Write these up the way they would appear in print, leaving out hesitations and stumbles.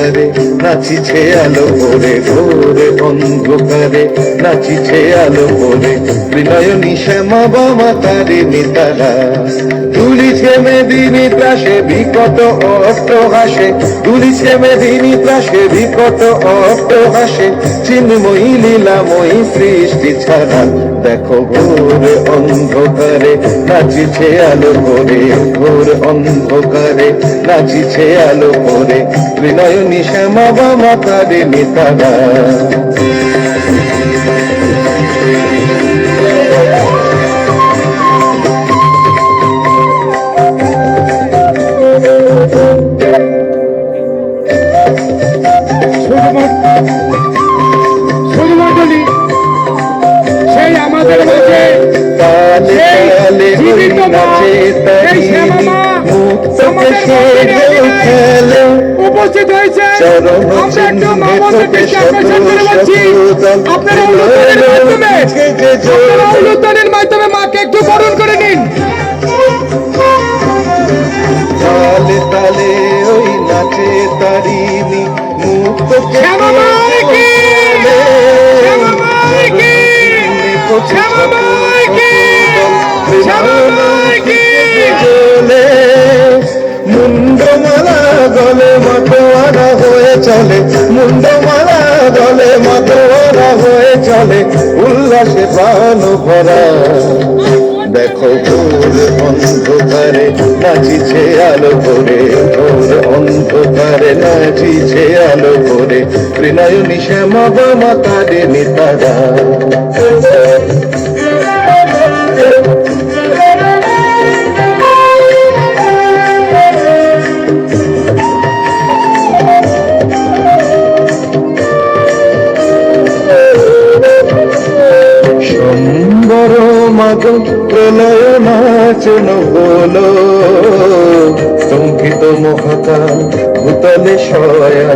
অন্ধকারে নাচিছে আলো করে, ঘোর অন্ধকারে নাচিছে আলো করে, বিনয়নী শ্যামা বামা তারিণী তারা। দুলিছে মেদিনী ত্রাসে বিকট অট্টহাসে, দুলিছে মেদিনী ত্রাসে বিকট অট্টহাসে, চিন্ময়ী লীলাময়ী সৃষ্টি ছাড়া। দেখো ঘোর অন্ধকারে নাচিছে আলো করে, ঘোর অন্ধকারে নাচিছে আলো করে, বিনয়নী শ্যামা বামা তারিণী তারা। সেই আমাদের মাঝে উপস্থিত হয়েছে। আমরা একটু মামাদের দৃষ্টি আকর্ষণ করে বলছি, আপনারা উলুধ্বনির মাধ্যমে মাকে একটু বরণ করে নিন। তালে তালে ওই নাচে তারিণী মুক্ত মুন্ডমালা গলে মাতোয়ারা হয়ে চলে, মুন্ডমালা গলে মাতোয়ারা হয়ে চলে, উল্লাসে প্রাণ ভরা। দেখো ঘোর অন্ধকারে নাচিছে আলো করে, ঘোর অন্ধকারে নাচিছে আলো করে, বিনয়নী শ্যামা বামা তারিণী তারা। প্রলয় নাচন হলো, স্তম্ভিত মহাকাল ভূতলে শয়া,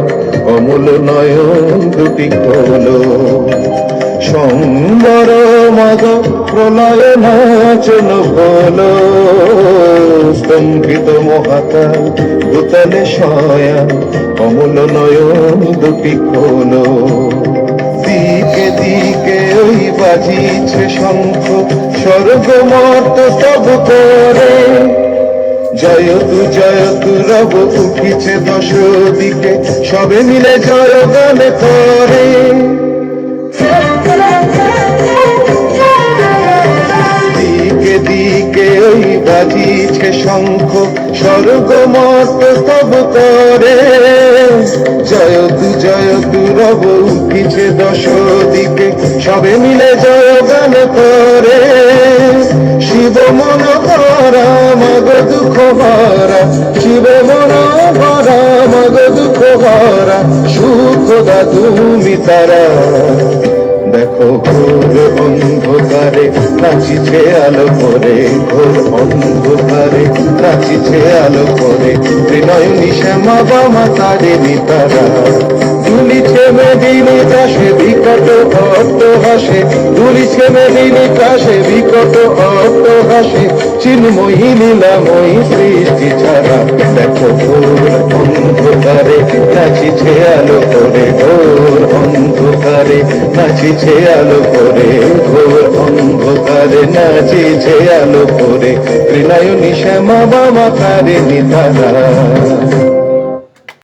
অমূল নয়ন দুটি হলো। সম্বর মগ প্রলয় নাচন হলো, স্তম্ভিত মহাকাল ভূতলে শয়া, অমূল নয়ন দুটি হলো। দিকে দিকে ওই বাজিছে শঙ্খ, স্বর্গমত স্তব করে, জয়তু জয়তু রব উঠিছে দশ দিকে, সবে মিলে জয় গান করে। দিকে দিকে ওই বাজিছে শঙ্খ, স্বর্গমত স্তব করে, জয়তু জয়তু রব উঠিছে দশ দিকে, সবে মিলে জয় গান করে। শিব মন ভরা মগ দুঃখ ভরা, শিব মন ভরা মগ দুঃখ ভরা, সুখ দা তুমি তারা। দেখো ঘোর অন্ধকারে নাচিছে আলো করে, ঘোর অন্ধকারে নাচিছে আলো করে, বিনয়নী শ্যামা বামা তারিণী তারা। দুলিছে মেদিনী ত্রাসে বিকট অট্টহাসে, দুলিছে মেদিনী ত্রাসে বিকট অট্টহাসে, চিন্ময়ী লীলাময়ী সৃষ্টি ছাড়া। দেখো ঘোর অন্ধকারে নাচিছে আলো করে, ঘোর অন্ধকারে নাচিছে আলো করে, ঘোর অন্ধকারে নাচিছে আলো করে, বিনয়নী শ্যামা বামা তারিণী তারা।